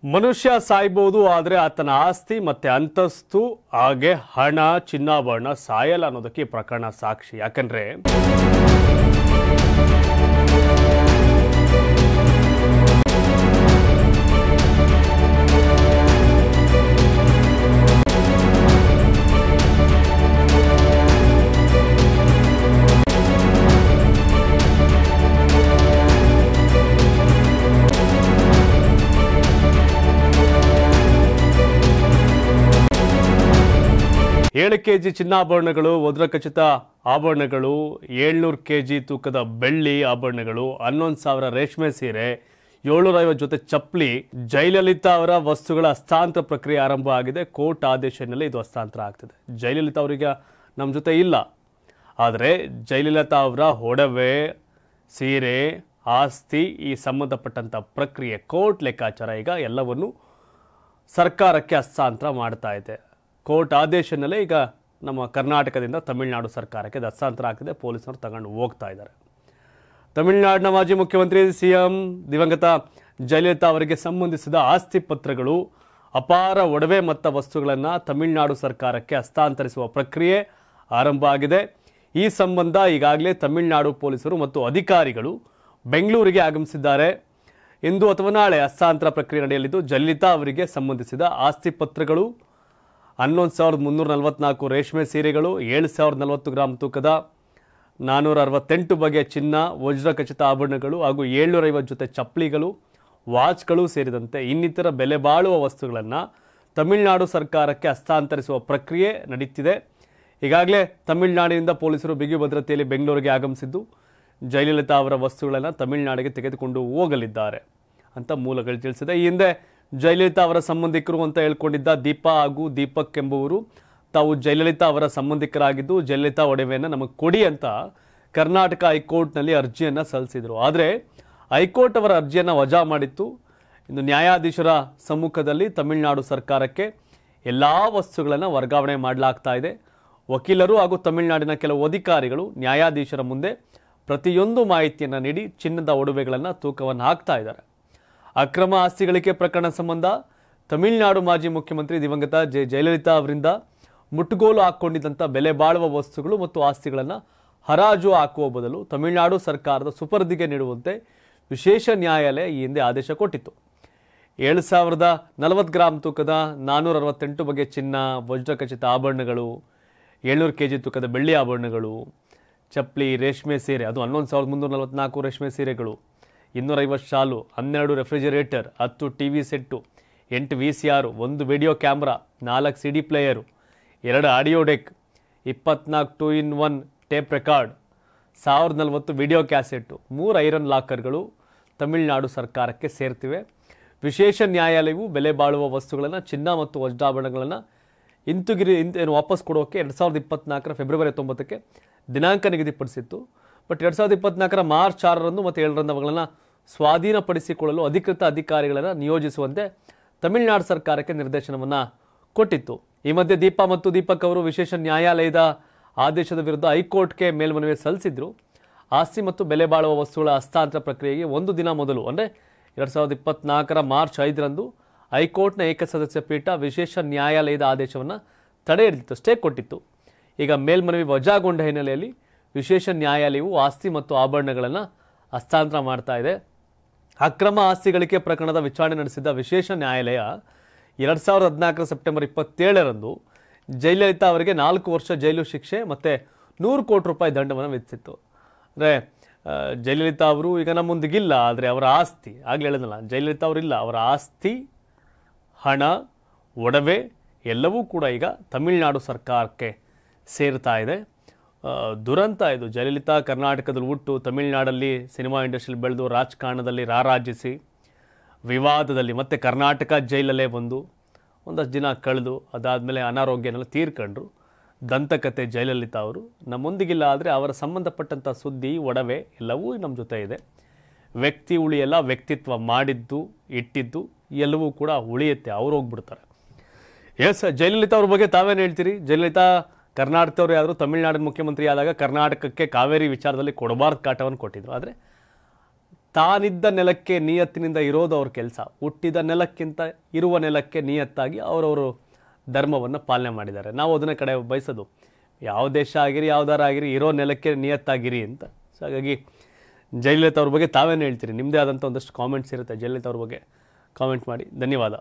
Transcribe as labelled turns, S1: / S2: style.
S1: ಮನುಷ್ಯ ಸಾಯ್ಬೋದು, ಆದರೆ ಆತನ ಆಸ್ತಿ ಮತ್ತೆ ಅಂತಸ್ತು ಹಾಗೆ ಹಣ ಚಿನ್ನಾಭರಣ ಸಾಯಲ್ಲ ಅನ್ನೋದಕ್ಕೆ ಈ ಪ್ರಕರಣ ಸಾಕ್ಷಿ. ಯಾಕಂದ್ರೆ ಏಳು ಕೆಜಿ ಚಿನ್ನಾಭರಣಗಳು, ವಜ್ರಖಚಿತ ಆಭರಣಗಳು, 700 ಕೆಜಿ ತೂಕದ ಬೆಳ್ಳಿ ಆಭರಣಗಳು, 11,000 ರೇಷ್ಮೆ ಸೀರೆ, 750 ಜೊತೆ ಚಪ್ಪಲಿ, ಜಯಲಲಿತಾ ಅವರ ವಸ್ತುಗಳ ಹಸ್ತಾಂತರ ಪ್ರಕ್ರಿಯೆ ಆರಂಭ ಆಗಿದೆ. ಕೋರ್ಟ್ ಆದೇಶದಲ್ಲಿ ಇದು ಹಸ್ತಾಂತರ ಆಗ್ತಿದೆ. ಜಯಲಲಿತಾ ಅವರಿಗೆ ನಮ್ಮ ಜೊತೆ ಇಲ್ಲ, ಆದರೆ ಜಯಲಲಿತಾ ಅವರ ಒಡವೆ, ಸೀರೆ, ಆಸ್ತಿ ಈ ಸಂಬಂಧಪಟ್ಟಂಥ ಪ್ರಕ್ರಿಯೆ ಕೋರ್ಟ್ ಲೆಕ್ಕಾಚಾರ ಈಗ ಎಲ್ಲವನ್ನು ಸರ್ಕಾರಕ್ಕೆ ಹಸ್ತಾಂತರ ಮಾಡ್ತಾ ಇದೆ. ಕೋರ್ಟ್ ಆದೇಶನಲ್ಲೇ ಈಗ ನಮ್ಮ ಕರ್ನಾಟಕದಿಂದ ತಮಿಳುನಾಡು ಸರ್ಕಾರಕ್ಕೆ ಹಸ್ತಾಂತರ ಆಗ್ತಿದೆ. ಪೊಲೀಸರು ತಗೊಂಡು ಹೋಗ್ತಾ ಇದ್ದಾರೆ. ತಮಿಳುನಾಡಿನ ಮಾಜಿ ಮುಖ್ಯಮಂತ್ರಿ ಸಿಎಂ ದಿವಂಗತ ಜಯಲಲಿತಾ ಅವರಿಗೆ ಸಂಬಂಧಿಸಿದ ಆಸ್ತಿ ಪತ್ರಗಳು, ಅಪಾರ ಒಡವೆ ಮತ್ತು ವಸ್ತುಗಳನ್ನು ತಮಿಳುನಾಡು ಸರ್ಕಾರಕ್ಕೆ ಹಸ್ತಾಂತರಿಸುವ ಪ್ರಕ್ರಿಯೆ ಆರಂಭ ಆಗಿದೆ. ಈ ಸಂಬಂಧ ಈಗಾಗಲೇ ತಮಿಳುನಾಡು ಪೊಲೀಸರು ಮತ್ತು ಅಧಿಕಾರಿಗಳು ಬೆಂಗಳೂರಿಗೆ ಆಗಮಿಸಿದ್ದಾರೆ. ಇಂದು ಅಥವಾ ನಾಳೆ ಹಸ್ತಾಂತರ ಪ್ರಕ್ರಿಯೆ ನಡೆಯಲಿದ್ದು, ಜಯಲಲಿತಾ ಅವರಿಗೆ ಸಂಬಂಧಿಸಿದ ಆಸ್ತಿ ಪತ್ರಗಳು, 11,344 ರೇಷ್ಮೆ ಸೀರೆಗಳು, 7,040 ಗ್ರಾಂ ತೂಕದ 468 ಬಗೆಯ ಚಿನ್ನ, ವಜ್ರಖಚಿತ ಆಭರಣಗಳು ಹಾಗೂ 750 ಜೊತೆ ಚಪ್ಪಲಿಗಳು, ವಾಚ್ಗಳು ಸೇರಿದಂತೆ ಇನ್ನಿತರ ಬೆಲೆ ಬಾಳುವ ವಸ್ತುಗಳನ್ನು ತಮಿಳುನಾಡು ಸರ್ಕಾರಕ್ಕೆ ಹಸ್ತಾಂತರಿಸುವ ಪ್ರಕ್ರಿಯೆ ನಡೆಯುತ್ತಿದೆ. ಈಗಾಗಲೇ ತಮಿಳುನಾಡಿನಿಂದ ಪೊಲೀಸರು ಬಿಗಿ ಭದ್ರತೆಯಲ್ಲಿ ಬೆಂಗಳೂರಿಗೆ ಆಗಮಿಸಿದ್ದು, ಜಯಲಲಿತಾ ಅವರ ವಸ್ತುಗಳನ್ನು ತಮಿಳುನಾಡಿಗೆ ತೆಗೆದುಕೊಂಡು ಹೋಗಲಿದ್ದಾರೆ ಅಂತ ಮೂಲಗಳು ತಿಳಿಸಿದೆ. ಈ ಹಿಂದೆ ಜಯಲಲಿತಾ ಅವರ ಸಂಬಂಧಿಕರು ಅಂತ ಹೇಳ್ಕೊಂಡಿದ್ದ ದೀಪಾ ಹಾಗೂ ದೀಪಕ್ ಎಂಬುವರು ತಾವು ಜಯಲಲಿತಾ ಅವರ ಸಂಬಂಧಿಕರಾಗಿದ್ದು, ಜಯಲಲಿತಾ ಒಡವೆಯನ್ನು ನಮಗೆ ಕೊಡಿ ಅಂತ ಕರ್ನಾಟಕ ಹೈಕೋರ್ಟ್ನಲ್ಲಿ ಅರ್ಜಿಯನ್ನು ಸಲ್ಲಿಸಿದರು. ಆದರೆ ಹೈಕೋರ್ಟ್ ಅವರ ಅರ್ಜಿಯನ್ನು ವಜಾ ಮಾಡಿತ್ತು. ಇನ್ನು ನ್ಯಾಯಾಧೀಶರ ಸಮ್ಮುಖದಲ್ಲಿ ತಮಿಳುನಾಡು ಸರ್ಕಾರಕ್ಕೆ ಎಲ್ಲ ವಸ್ತುಗಳನ್ನು ವರ್ಗಾವಣೆ ಮಾಡಲಾಗ್ತಾ ಇದೆ. ವಕೀಲರು ಹಾಗೂ ತಮಿಳುನಾಡಿನ ಕೆಲವು ಅಧಿಕಾರಿಗಳು ನ್ಯಾಯಾಧೀಶರ ಮುಂದೆ ಪ್ರತಿಯೊಂದು ಮಾಹಿತಿಯನ್ನು ನೀಡಿ ಚಿನ್ನದ ಒಡವೆಗಳನ್ನು ತೂಕವನ್ನು ಹಾಕ್ತಾ ಇದ್ದಾರೆ. ಅಕ್ರಮ ಆಸ್ತಿ ಗಳಿಕೆ ಪ್ರಕರಣ ಸಂಬಂಧ ತಮಿಳುನಾಡು ಮಾಜಿ ಮುಖ್ಯಮಂತ್ರಿ ದಿವಂಗತ ಜಯಲಲಿತಾ ಅವರಿಂದ ಮುಟ್ಟುಗೋಲು ಹಾಕ್ಕೊಂಡಿದ್ದಂಥ ಬೆಲೆ ಬಾಳುವ ವಸ್ತುಗಳು ಮತ್ತು ಆಸ್ತಿಗಳನ್ನು ಹರಾಜು ಹಾಕುವ ಬದಲು ತಮಿಳುನಾಡು ಸರ್ಕಾರದ ಸುಪರ್ದಿಗೆ ನೀಡುವಂತೆ ವಿಶೇಷ ನ್ಯಾಯಾಲಯ ಈ ಹಿಂದೆ ಆದೇಶ ಕೊಟ್ಟಿತ್ತು. 7,040 ಗ್ರಾಂ ತೂಕದ 468 ಬಗೆಯ ಚಿನ್ನ, ವಜ್ರಖಚಿತ ಆಭರಣಗಳು, 700 ಕೆಜಿ ತೂಕದ ಬೆಳ್ಳಿ ಆಭರಣಗಳು, ಚಪ್ಪಲಿ, ರೇಷ್ಮೆ ಸೀರೆ, ಅದು 11,344 ರೇಷ್ಮೆ ಸೀರೆಗಳು, 250 ಶಾಲು, 12 refrigerator, 10 TV set, 8 VCR, 1 video camera, 4 CD player, 2 audio deck, 24 2-in-1 tape record, 1040 video cassette, 3 iron ಲಾಕರ್ಗಳು ತಮಿಳುನಾಡು ಸರ್ಕಾರಕ್ಕೆ ಸೇರ್ತಿವೆ. ವಿಶೇಷ ನ್ಯಾಯಾಲಯವು ಬೆಲೆ ಬಾಳುವ ವಸ್ತುಗಳನ್ನು, ಚಿನ್ನ ಮತ್ತು ವಜ್ರಾಭರಣಗಳನ್ನು ವಾಪಸ್ ಕೊಡೋಕೆ 2024 ಫೆಬ್ರವರಿ 9ಕ್ಕೆ ದಿನಾಂಕ ನಿಗದಿಪಡಿಸಿತ್ತು. ಬಟ್ 2024 ಮಾರ್ಚ್ 6ರಂದು ಮತ್ತು 7ರಂದು ಅವುಗಳನ್ನು ಸ್ವಾಧೀನಪಡಿಸಿಕೊಳ್ಳಲು ಅಧಿಕೃತ ಅಧಿಕಾರಿಗಳನ್ನು ನಿಯೋಜಿಸುವಂತೆ ತಮಿಳುನಾಡು ಸರ್ಕಾರಕ್ಕೆ ನಿರ್ದೇಶನವನ್ನು ಕೊಟ್ಟಿತ್ತು. ಈ ಮಧ್ಯೆ ದೀಪಾ ಮತ್ತು ದೀಪಕ್ ಅವರು ವಿಶೇಷ ನ್ಯಾಯಾಲಯದ ಆದೇಶದ ವಿರುದ್ಧ ಹೈಕೋರ್ಟ್ಗೆ ಮೇಲ್ಮನವಿ ಸಲ್ಲಿಸಿದ್ರು. ಆಸ್ತಿ ಮತ್ತು ಬೆಲೆ ಬಾಳುವ ವಸ್ತುಗಳ ಹಸ್ತಾಂತರ ಪ್ರಕ್ರಿಯೆಗೆ ಒಂದು ದಿನ ಮೊದಲು ಅಂದರೆ 2024 ಮಾರ್ಚ್ 5ರಂದು ಹೈಕೋರ್ಟ್ನ ಏಕಸದಸ್ಯ ಪೀಠ ವಿಶೇಷ ನ್ಯಾಯಾಲಯದ ಆದೇಶವನ್ನು ತಡೆ ಹಿಡಿದಿತ್ತು, ಸ್ಟೇ ಕೊಟ್ಟಿತ್ತು. ಈಗ ಮೇಲ್ಮನವಿ ವಜಾಗೊಂಡ ಹಿನ್ನೆಲೆಯಲ್ಲಿ ವಿಶೇಷ ನ್ಯಾಯಾಲಯವು ಆಸ್ತಿ ಮತ್ತು ಆಭರಣಗಳನ್ನು ಹಸ್ತಾಂತರ ಮಾಡ್ತಾ ಇದೆ. ಅಕ್ರಮ ಆಸ್ತಿ ಗಳಿಕೆ ಪ್ರಕರಣದ ವಿಚಾರಣೆ ನಡೆಸಿದ ವಿಶೇಷ ನ್ಯಾಯಾಲಯ 2014 ಸೆಪ್ಟೆಂಬರ್ 27ರಂದು ಜಯಲಲಿತಾ ಅವರಿಗೆ 4 ವರ್ಷ ಜೈಲು ಶಿಕ್ಷೆ ಮತ್ತು 100 ಕೋಟಿ ರೂಪಾಯಿ ದಂಡವನ್ನು ವಿಧಿಸಿತ್ತು. ಅಂದರೆ ಜಯಲಲಿತಾ ಅವರು ಈಗ ನಮ್ಮ ಮುಂದಿಗಿಲ್ಲ, ಆದರೆ ಅವರ ಆಸ್ತಿ, ಆಗಲೇ ಹೇಳಿದ್ನಲ್ಲ, ಜಯಲಲಿತಾ ಅವರಿಲ್ಲ, ಅವರ ಆಸ್ತಿ, ಹಣ, ಒಡವೆ ಎಲ್ಲವೂ ಕೂಡ ಈಗ ತಮಿಳುನಾಡು ಸರ್ಕಾರಕ್ಕೆ ಸೇರ್ತಾ ಇದೆ. ದುರಂತ ಇದು. ಜಯಲಲಿತಾ ಕರ್ನಾಟಕದಲ್ಲಿ ಹುಟ್ಟು ತಮಿಳುನಾಡಲ್ಲಿ ಸಿನಿಮಾ ಇಂಡಸ್ಟ್ರಿಯಲ್ಲಿ ಬೆಳೆದು ರಾಜಕಾರಣದಲ್ಲಿ ರಾರಾಜಿಸಿ ವಿವಾದದಲ್ಲಿ ಮತ್ತೆ ಕರ್ನಾಟಕ ಜೈಲಲ್ಲೇ ಬಂದು ಒಂದಷ್ಟು ದಿನ ಕಳೆದು ಅದಾದಮೇಲೆ ಅನಾರೋಗ್ಯನೆಲ್ಲ ತೀರ್ಕೊಂಡ್ರು. ದಂತಕತೆ ಜಯಲಲಿತಾ ಅವರು ನಮ್ಮೊಂದಿಗಿಲ್ಲ, ಆದರೆ ಅವರ ಸಂಬಂಧಪಟ್ಟಂಥ ಸುದ್ದಿ, ಒಡವೆ ಎಲ್ಲವೂ ನಮ್ಮ ಜೊತೆ ಇದೆ. ವ್ಯಕ್ತಿ ಉಳಿಯಲ್ಲ, ವ್ಯಕ್ತಿತ್ವ ಮಾಡಿದ್ದು ಇಟ್ಟಿದ್ದು ಎಲ್ಲವೂ ಕೂಡ ಉಳಿಯುತ್ತೆ, ಅವ್ರು ಹೋಗ್ಬಿಡ್ತಾರೆ. ಎಸ್, ಜಯಲಲಿತಾ ಅವ್ರ ಬಗ್ಗೆ ತಾವೇನು ಹೇಳ್ತೀರಿ? ಜಯಲಲಿತಾ ಕರ್ನಾಟಕದವರು ಯಾರು ತಮಿಳುನಾಡಿನ ಮುಖ್ಯಮಂತ್ರಿ ಆದಾಗ ಕರ್ನಾಟಕಕ್ಕೆ ಕಾವೇರಿ ವಿಚಾರದಲ್ಲಿ ಕೊಡಬಾರ್ದು ಕಾಟವನ್ನು ಕೊಟ್ಟಿದ್ರು. ಆದರೆ ತಾನಿದ್ದ ನೆಲಕ್ಕೆ ನಿಯತ್ತಿನಿಂದ ಇರೋದು ಅವ್ರ ಕೆಲಸ. ಹುಟ್ಟಿದ ನೆಲಕ್ಕಿಂತ ಇರುವ ನೆಲಕ್ಕೆ ನಿಯತ್ತಾಗಿ ಅವರವರು ಧರ್ಮವನ್ನು ಪಾಲನೆ ಮಾಡಿದ್ದಾರೆ. ನಾವು ಅದನ್ನ ಕಡೆ ಬಯಸೋದು, ಯಾವ ದೇಶ ಆಗಿರಿ ಯಾವ್ದಾರ ಆಗಿರಿ ಇರೋ ನೆಲಕ್ಕೆ ನಿಯತ್ತಾಗಿರಿ ಅಂತ. ಸೊ ಹಾಗಾಗಿ ಜಯಲಲಿತಾ ಅವ್ರ ಬಗ್ಗೆ ತಾವೇನು ಹೇಳ್ತೀರಿ? ನಿಮ್ಮದೇ ಆದಂಥ ಒಂದಷ್ಟು ಕಾಮೆಂಟ್ಸ್ ಇರುತ್ತೆ ಜಯಲಲಿತಾ ಅವ್ರ ಬಗ್ಗೆ, ಕಾಮೆಂಟ್ ಮಾಡಿ. ಧನ್ಯವಾದ.